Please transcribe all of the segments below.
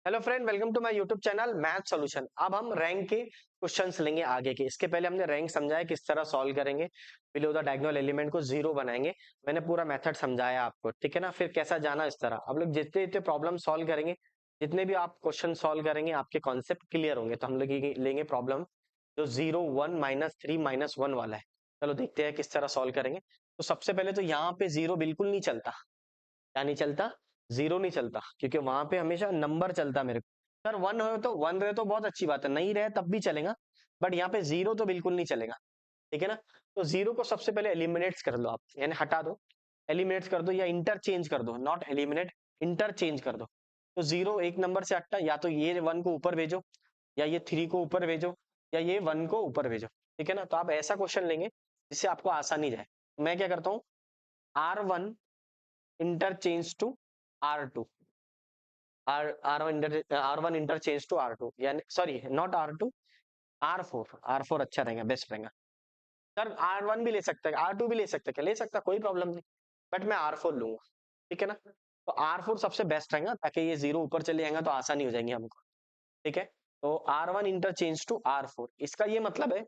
Hello friend, welcome to my YouTube channel math solution. अब हम rank के questions लेंगे आगे के। इसके पहले हमने रैंक समझाया किस तरह सॉल्व करेंगे। बिलो द डायगोनल एलिमेंट को जीरो बनाएंगे। मैंने पूरा मेथड समझाया आपको, ठीक है ना। फिर कैसा जाना इस तरह। अब लोग जितने जितने प्रॉब्लम सॉल्व करेंगे, जितने भी आप क्वेश्चन सॉल्व करेंगे, आपके कॉन्सेप्ट क्लियर होंगे। तो हम लोग ये लेंगे प्रॉब्लम जो 0 1 -3 -1 वाला है। चलो देखते हैं किस तरह सॉल्व करेंगे। तो सबसे पहले तो यहाँ पे जीरो बिल्कुल नहीं चलता। क्या नहीं चलता? जीरो नहीं चलता, क्योंकि वहां पे हमेशा नंबर चलता है मेरे को। सर वन हो तो वन रहे तो बहुत अच्छी बात है, नहीं रहे तब भी चलेगा। बट यहाँ पे जीरो तो बिल्कुल नहीं चलेगा, ठीक है ना। तो जीरो को सबसे पहले एलिमिनेट्स कर लो आप, यानी हटा दो। एलिमिनेट्स कर दो या इंटरचेंज कर दो, नॉट एलिमिनेट, इंटरचेंज कर दो। तो जीरो एक नंबर से हटता, या तो ये वन को ऊपर भेजो, या ये थ्री को ऊपर भेजो, या ये वन को ऊपर भेजो, ठीक है ना। तो आप ऐसा क्वेश्चन लेंगे जिससे आपको आसानी जाए। मैं क्या करता हूँ, R1 interchange to R2, R1 interchange to R2, यानी सॉरी नॉट R2, R4 अच्छा रहेगा, बेस्ट रहेगा। सर R1 भी ले सकते हैं, R2 भी ले सकते हैं, क्या ले सकता, कोई प्रॉब्लम नहीं। बट मैं R4 लूंगा, ठीक है ना। तो R4 सबसे बेस्ट रहेगा, ताकि ये जीरो ऊपर चले जाएगा तो आसानी हो जाएंगी हमको, ठीक है। तो R1 इंटरचेंज टू R4, इसका ये मतलब है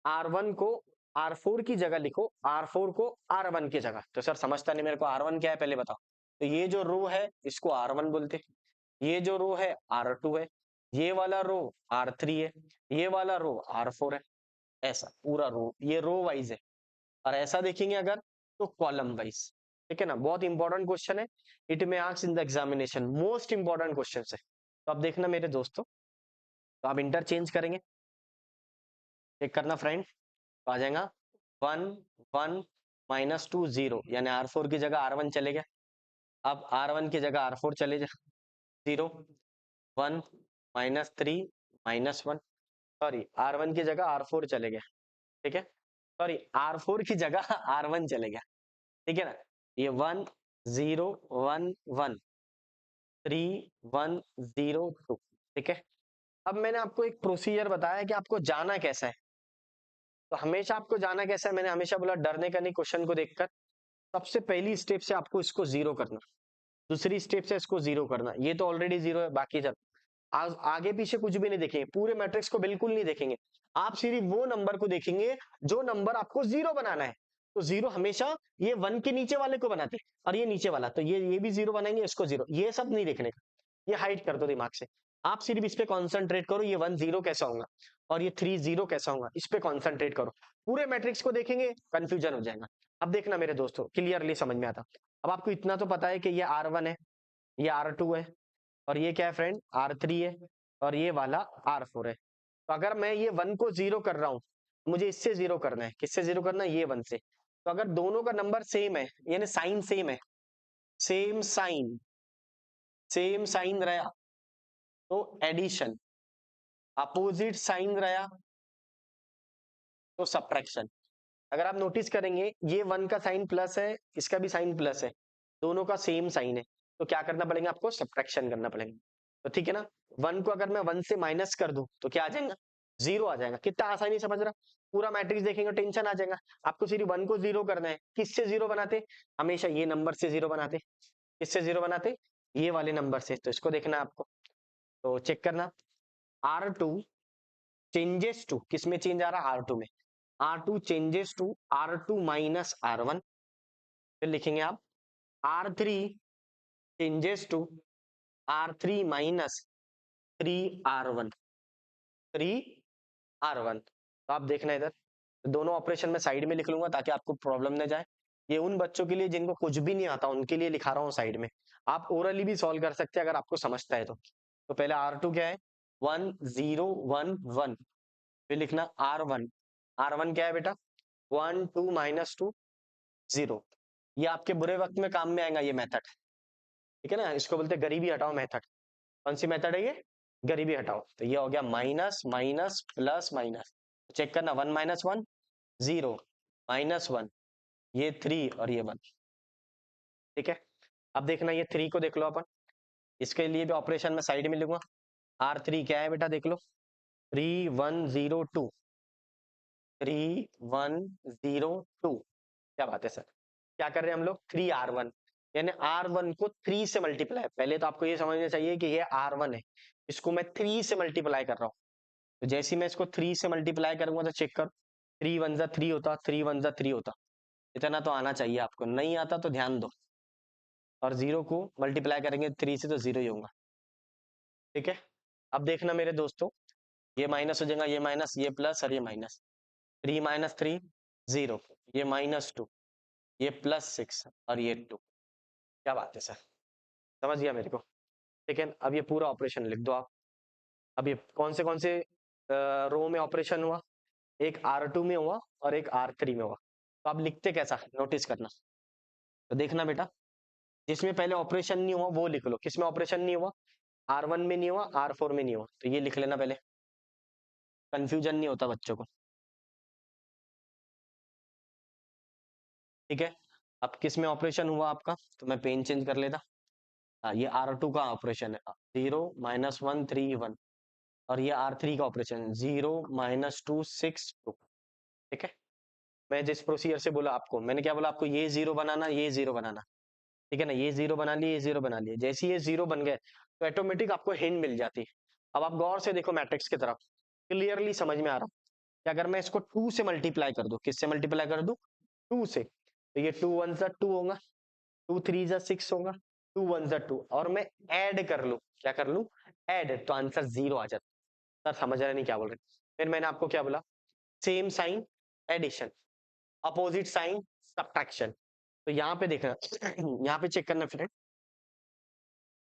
R1 को R4 की जगह लिखो, R4 को R1 की जगह। तो सर समझता नहीं मेरे को, R1 क्या है पहले बताओ। तो ये जो रो है इसको R1 बोलते हैं, ये जो रो है R2 है, ये वाला रो R3 है, ये वाला रो R4 है। ऐसा पूरा रो, ये रो वाइज है। और ऐसा देखेंगे अगर, तो कॉलम वाइज, ठीक है ना। बहुत इंपॉर्टेंट क्वेश्चन है, इट में ask in the examination, most important question है। तो अब देखना मेरे दोस्तों, तो आप इंटरचेंज करेंगे, चेक करना फ्रेंड। तो आ जाएगा 1 1 -2 0, यानी R4 की जगह R1 चले गया। अब R1 की जगह R4 चले जा, 0 1 -3 -1, सॉरी R1 की जगह R4 चले गया, ठीक है। सॉरी R4 की जगह R1 चले गया, ठीक है ना। ये 1 0 1 1 3 1 0 2, ठीक है। अब मैंने आपको एक प्रोसीजर बताया कि आपको जाना कैसा है। तो हमेशा आपको जाना कैसा है, मैंने हमेशा बोला डरने का नहीं क्वेश्चन को देखकर। सबसे पहली स्टेप से आपको इसको जीरो करना, दूसरी स्टेप से इसको जीरो करना। ये तो ऑलरेडी जीरो है, बाकी सब आगे पीछे कुछ भी नहीं देखेंगे, पूरे मैट्रिक्स को बिल्कुल नहीं देखेंगे। आप सिर्फ वो नंबर को देखेंगे जो नंबर आपको जीरो बनाना है। तो जीरो हमेशा ये वन के नीचे वाले को बनाते हैं, और ये नीचे वाला, तो ये भी जीरो बनाएंगे, इसको जीरो, ये सब नहीं देखने का। ये हाइड कर दो दिमाग से। आप सिर्फ इस पे कॉन्सेंट्रेट करो, ये वन जीरो कैसा होगा और ये थ्री जीरो कैसा होगा, इस पे कॉन्सेंट्रेट करो। पूरे मैट्रिक्स को देखेंगे कंफ्यूजन हो जाएगा। अब देखना मेरे दोस्तों, क्लियरली समझ में आता। अब आपको इतना तो पता है कि ये R1 है, ये R2 है, और ये क्या है फ्रेंड, R3 है, और ये वाला R4 है। तो अगर मैं ये वन को जीरो कर रहा हूं, मुझे इससे जीरो करना है, किससे जीरो करना है, ये वन से। तो अगर दोनों का नंबर सेम है, यानी साइन सेम है, सेम साइन, सेम साइन रहा तो एडिशन, अपोजिट साइन रहा तो सब्ट्रैक्शन। अगर आप नोटिस करेंगे, ये वन का साइन प्लस है, इसका भी साइन प्लस है, दोनों का सेम साइन है, तो क्या करना पड़ेगा आपको, सब्ट्रैक्शन करना पड़ेगा। तो ठीक है ना। वन को अगर मैं वन से माइनस कर दूं तो क्या आ जाएगा, जीरो आ जाएगा। कितना आसानी समझ रहा। पूरा मैट्रिक्स देखेंगे टेंशन आ जाएगा। आपको सिर्फ वन को जीरो करना है, किससे जीरो बनाते, हमेशा ये नंबर से जीरो बनाते। किससे जीरो बनाते, ये वाले नंबर से। तो इसको देखना है आपको, तो चेक करना। R2 चेंजेस टू, किस में चेंज आ रहा है, R2 में। R2 changes to R2 minus R1। फिर लिखेंगे आप R3 changes to R3 minus 3R1, 3R1। तो आप देखना इधर, दोनों ऑपरेशन में साइड में लिख लूंगा ताकि आपको प्रॉब्लम न जाए। ये उन बच्चों के लिए जिनको कुछ भी नहीं आता, उनके लिए लिखा रहा हूँ साइड में। आप ओरली भी सॉल्व कर सकते हैं अगर आपको समझता है तो पहले R2 क्या है, 1 0 1 1। फिर लिखना R1, R1 क्या है बेटा, 1 2 -2 0। ये आपके बुरे वक्त में काम में आएगा ये मेथड, ठीक है ना। इसको बोलते हैं गरीबी हटाओ मेथड। कौन सी मेथड है ये, गरीबी हटाओ। तो ये हो गया minus minus plus minus. Check करना, 1 -1 0, -1, ये 3 और ये 1, ठीक है। अब देखना ये 3 को देख लो अपन, इसके लिए भी ऑपरेशन में साइड में लिखूंगा। R3 क्या है बेटा, देख लो, 3 1 0 2, 3 1 0 2। क्या बात है सर, क्या कर रहे हैं हम लोग, 3R1, यानी R1 को 3 से मल्टीप्लाई, पहले तो आपको ये समझना चाहिए कि ये R1 है, इसको मैं 3 से मल्टीप्लाई कर रहा हूँ। तो जैसे ही मैं इसको 3 से मल्टीप्लाई करूंगा तो चेक करो, 3 वन जा 3 होता, 3 वन जा 3 होता, इतना तो आना चाहिए आपको, नहीं आता तो ध्यान दो। और 0 को मल्टीप्लाई करेंगे 3 से तो 0 ही होगा। ठीक है, अब देखना मेरे दोस्तों, ये माइनस हो जाएगा, ये माइनस, ये प्लस और ये माइनस, 3 माइनस 3 0, ये -2, ये +6 और ये 2। क्या बात है सर, समझ गया मेरे को। ठीक है, अब ये पूरा ऑपरेशन लिख दो आप। अब ये कौन से रो में ऑपरेशन हुआ, एक R2 में हुआ और एक R3 में हुआ। तो आप लिखते कैसा, नोटिस करना। तो देखना बेटा, जिसमें पहले ऑपरेशन नहीं हुआ वो लिख लो, किसमें ऑपरेशन नहीं हुआ, R1 में नहीं हुआ, R4 में नहीं हुआ, तो ये लिख लेना पहले, कंफ्यूजन नहीं होता बच्चों को। ठीक है, अब किस में ऑपरेशन हुआ आपका, तो मैं पेन चेंज कर लेता। हाँ, ये R2 का ऑपरेशन है, 0 -1 3 1, और ये R3 का ऑपरेशन 0 -2 6 2। ठीक है, मैं जिस प्रोसीजर से बोला आपको, मैंने क्या बोला आपको, ये 0 बनाना, ये 0 बनाना। ठीक है ना, ये 0 बना लिए, ये 0 बना लिए, जैसे ये 0 बन गए तो ऑटोमेटिक आपको हिंट मिल जाती है। अब आप गौर से देखो मैट्रिक्स की तरफ, क्लियरली समझ में आ रहा कि अगर मैं इसको 2 से मल्टीप्लाई कर दूं, किससे मल्टीप्लाई कर दूं, 2 से, तो ये 2 1 जा 2 होगा, 2 3 जा 6 होगा, 2 1 जा 2, और मैं ऐड कर लूं, क्या कर लूं, ऐड, तो आंसर 0 आ जाता। सर समझ रहे नहीं क्या बोल रहे, फिर मैंने आपको क्या बोला, same sign addition, opposite sign subtraction. तो यहाँ पे देखना यहाँ पे चेक करना फ्रेंड,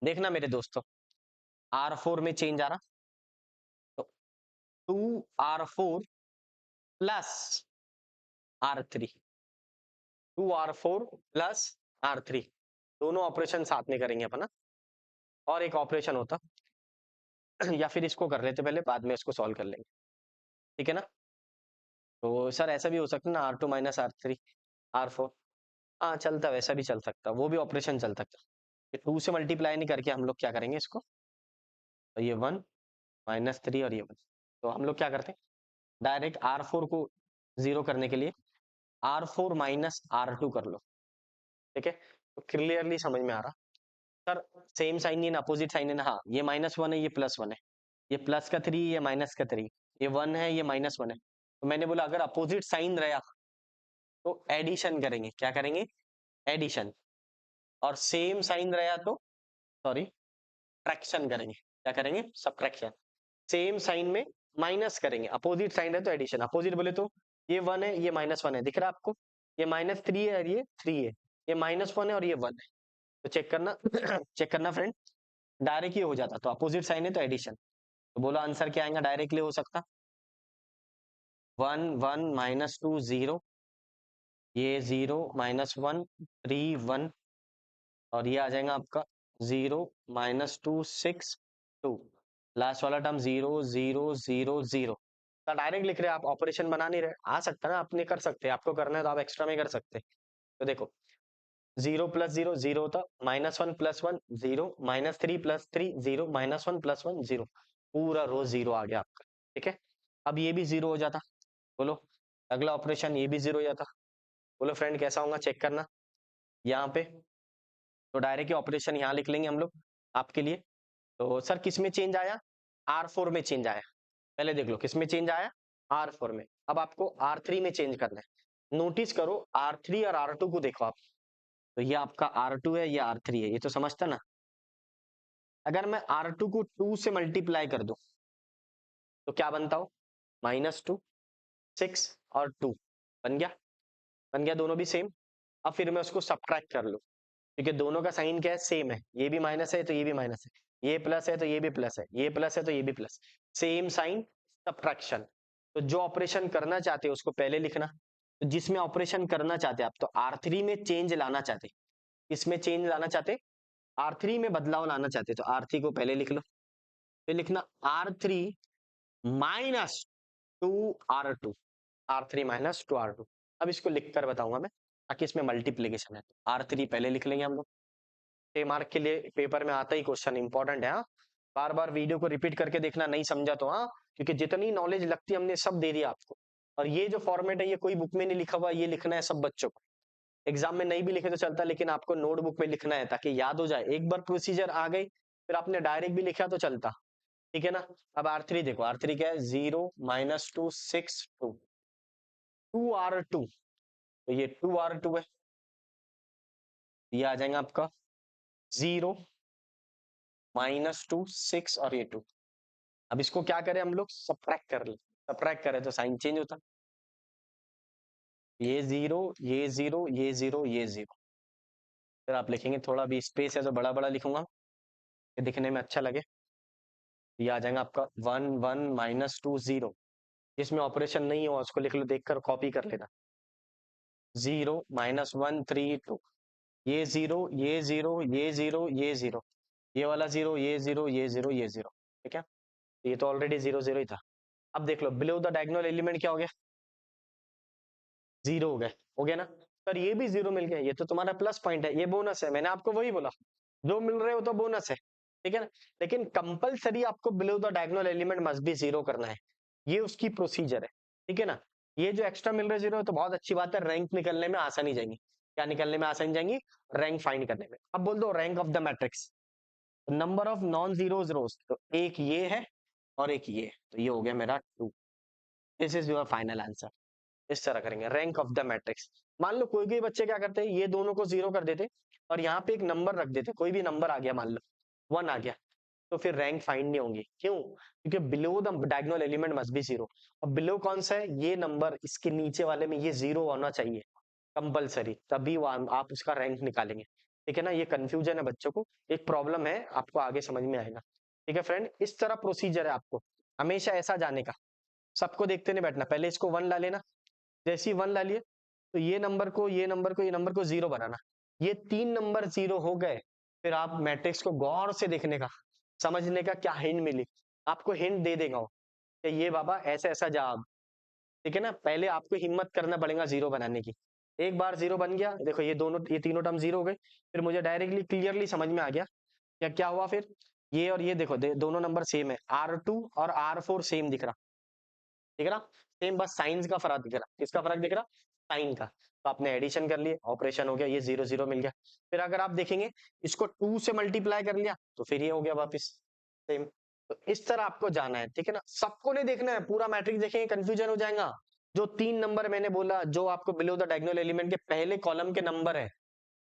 देखना मेरे दोस्तों, R4 में चेंज आ रहा, तो 2R4 plus R3, 2R4 plus R3, दोनों ऑपरेशन साथ में करेंगे अपना। और एक ऑपरेशन होता या फिर इसको कर लेते पहले, बाद में इसको सॉल्व कर लेंगे। ठीक है ना, तो सर ऐसा भी हो सकता है ना, R2 माइनस R3 R4, हाँ चलता, वैसा भी चल सकता, वो भी ऑपरेशन चल सकता। 2 से मल्टीप्लाई नहीं करके हम लोग क्या करेंगे इसको, तो ये 1 -3 और ये 1, तो हम लोग क्या करते हैं, डायरेक्ट R4 को 0 करने के लिए R4 माइनस R2 कर लो। ठीक है, तो क्लियरली समझ में आ रहा, सर सेम साइन है ना, अपोजिट साइन है ना, हाँ ये -1 है, ये +1 है, ये प्लस का 3, ये माइनस का 3, ये 1 है, ये -1 है। तो मैंने बोला अगर अपोजिट साइन रहा तो एडिशन करेंगे, क्या करेंगे, एडिशन, और सेम साइन रहा तो सॉरी सब्ट्रैक्शन करेंगे, क्या करेंगे, सब्ट्रैक्शन। सेम साइन में माइनस करेंगे, अपोजिट साइन है तो एडिशन, अपोजिट बोले तो ये 1 है, ये -1 है, दिख रहा है आपको, ये -3 है और ये 3 है, ये -1 है और ये 1 है। तो चेक करना चेक करना फ्रेंड, डायरेक्ट ही हो जाता, तो अपोजिट साइन है तो एडिशन, तो बोलो आंसर क्या आएगा, डायरेक्टली हो सकता 1 1 -2 0, ये 0 -1 3 1, और ये आ जाएगा आपका 0 -2 6 2, लास्ट वाला टर्म 0 0 0 0। तो डायरेक्ट लिख रहे हैं आप, ऑपरेशन बना नहीं रहे, आ सकता है ना, अपने कर सकते हैं, आपको करना है तो आप एक्स्ट्रा में कर सकते हैं। तो देखो 0 + 0 0 होता, -1 + 1 0, -3 + 3 0, -1 + 1 0, पूरा रो 0 आ गया आपका। ठीक है, अब ये भी 0 हो जाता, बोलो अगला ऑपरेशन ये भी 0 हो जाता, बोलो फ्रेंड कैसा होगा, चेक करना यहाँ पे। तो डायरेक्ट ऑपरेशन यहाँ लिख लेंगे हम लोग आपके लिए। तो सर किस में चेंज आया, R4 में चेंज आया, पहले देख लो किस में चेंज आया, R4 में। अब आपको R3 में चेंज करना है, नोटिस करो R3 और R2 को देखो आप, तो ये आपका R2 है, ये R3 है, ये तो समझता ना। अगर मैं R2 को 2 से मल्टीप्लाई कर दूं तो क्या बनता हो, -2 6 और 2 बन गया, बन गया, दोनों भी सेम। अब फिर मैं उसको सब्ट्रैक्ट कर लूं, क्योंकि दोनों का साइन क्या है, सेम है, ये भी माइनस है तो ये भी माइनस है, ये प्लस है तो ये भी प्लस है, ये प्लस है तो ये भी प्लस, सेम साइन सब्ट्रैक्शन। तो जो ऑपरेशन करना चाहते हो उसको पहले लिखना, तो जिसमें ऑपरेशन करना चाहते हैं आप, तो R3 में चेंज लाना चाहते, इसमें चेंज लाना चाहते, R3 में बदलाव लाना चाहते, तो R3 को पहले लिख लो, फिर लिखना R3 -2R2, R3 -2R2। अब इसको लिख कर बताऊंगा मैं, ताकि इसमें मल्टीप्लीकेशन है, R3 पहले लिख लेंगे हम लोग, 6 मार्क के लिए पेपर में आता ही क्वेश्चन, इंपॉर्टेंट है, हाँ बार बार वीडियो को रिपीट करके देखना, नहीं समझा तो, हाँ क्योंकि जितनी नॉलेज लगती है हमने सब दे दिया आपको, और ये जो फॉर्मेट है ये कोई बुक में नहीं लिखा हुआ, ये लिखना है सब बच्चों को। एग्जाम में नहीं भी लिखे तो चलता, लेकिन आपको नोटबुक में लिखना है ताकि याद हो जाए। एक बार प्रोसीजर आ गई फिर आपने डायरेक्ट भी लिखा तो चलता, ठीक है ना। अब R3 देखो, R3 क्या है, 0 - 2 6 2 2R2, तो ये 2R2 है, ये आ जाएगा आपका 0 - 2 6 और ये 2। अब इसको क्या करें हम लोग, सब्ट्रैक्ट कर ले, सब्ट्रैक्ट करें तो साइन चेंज होता, ये 0 ये 0 ये 0 ये 0। फिर आप लिखेंगे, थोड़ा भी स्पेस है तो बड़ा बड़ा लिखूंगा कि दिखने में अच्छा लगे। ये आ जाएगा आपका 1 1 - 2 0। जिसमें ऑपरेशन नहीं हो उसको लिख लो, देखकर कॉपी कर लेना। 0 -1 3 2, ये 0 ये 0 ये 0 ये 0, ये वाला 0 ये 0 ये 0 ये 0, ठीक है। ये तो ऑलरेडी 0 0 ही था। अब देख लो बिलो द डायगोनल एलिमेंट क्या हो गया, 0 हो गया ना सर, ये भी 0 मिल गया, ये तो तुम्हारा प्लस पॉइंट है, ये बोनस है, मैंने आपको वही बोला, जो मिल रहे हो तो बोनस है, ठीक है ना। लेकिन कंपलसरी आपको below the diagonal element must be 0 करना है, ये उसकी प्रोसीजर है, ठीक है ना। ये जो एक्स्ट्रा मिल रहा है 0 तो बहुत अच्छी बात है, रैंक निकलने में आसानी जाएंगी। क्या निकलने में आसानी जाएंगी, रैंक फाइंड करने में। अब बोल दो rank of the matrix, number of non zeros rows, तो एक ये है और एक ये, तो ये हो गया मेरा 2। This is your final answer. इस तरह करेंगे रैंक ऑफ द मैट्रिक्स। मान लो कोई कोई बच्चे क्या करते हैं, ये दोनों को 0 कर देते और यहाँ पे एक नंबर रख देते, कोई भी नंबर आ गया, मान लो 1 आ गया, तो फिर रैंक फाइंड नहीं होंगी। क्यों, क्योंकि below the diagonal element must be 0। और बिलो कौन सा है, ये नंबर, इसके नीचे वाले में ये 0 होना चाहिए कंपलसरी, तभी वो आप उसका रैंक निकालेंगे, ठीक है ना। ये कंफ्यूजन है बच्चों को, एक प्रॉब्लम है, आपको आगे समझ में आएगा, ठीक है फ्रेंड। इस तरह प्रोसीजर है आपको हमेशा ऐसा जाने का, सबको देखते नहीं बैठना, पहले इसको 1 ला लेना, जैसे ही 1 ला लिए तो ये नंबर को ये नंबर को ये नंबर को 0 बनाना, ये 3 नंबर 0 हो गए, फिर आप मैट्रिक्स को गौर से देखने का, समझने का क्या हिंट मिली, आपको हिंट दे देगा वो, कि ये बाबा ऐसा ऐसा जवाब, ठीक है ना। पहले आपको हिम्मत करना पड़ेगा 0 बनाने की। एक बार 0 बन गया, देखो ये दोनों ये तीनों टर्म 0 हो गए, फिर मुझे डायरेक्टली क्लियरली समझ में आ गया क्या क्या हुआ। फिर ये और ये देखो दोनों नंबर सेम है, R2 और R4 सेम दिख रहा, ठीक है ना, सेम, बस साइंस का फर्क दिख रहा। किसका फर्क दिख रहा, साइन का। तो आपने एडिशन कर लिए, ऑपरेशन हो गया, ये 0 0 मिल गया। फिर अगर आप देखेंगे इसको 2 से मल्टीप्लाई कर लिया तो फिर ये हो गया वापस सेम। तो इस तरह आपको जाना है, ठीक है ना, सबको नहीं देखना है, पूरा मैट्रिक्स देखेंगे कंफ्यूजन हो जाएगा। जो 3 नंबर मैंने बोला, जो आपको बिलो द डायगोनल एलिमेंट के पहले कॉलम के नंबर है,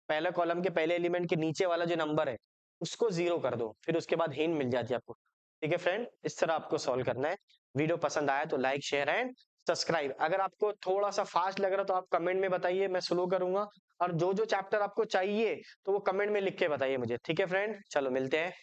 पहले कॉलम के पहले एलिमेंट के नीचे वाला जो नंबर है उसको 0 कर दो, फिर उसके बाद हिंट मिल जाती है आपको, ठीक है फ्रेंड। इस तरह आपको सॉल्व करना है। वीडियो पसंद आया तो लाइक शेयर एंड सब्सक्राइब। अगर आपको थोड़ा सा फास्ट लग रहा तो आप कमेंट में बताइए, मैं स्लो करूंगा। और जो जो चैप्टर आपको चाहिए तो वो कमेंट में लिख के बताइए मुझे, ठीक है फ्रेंड। चलो मिलते हैं।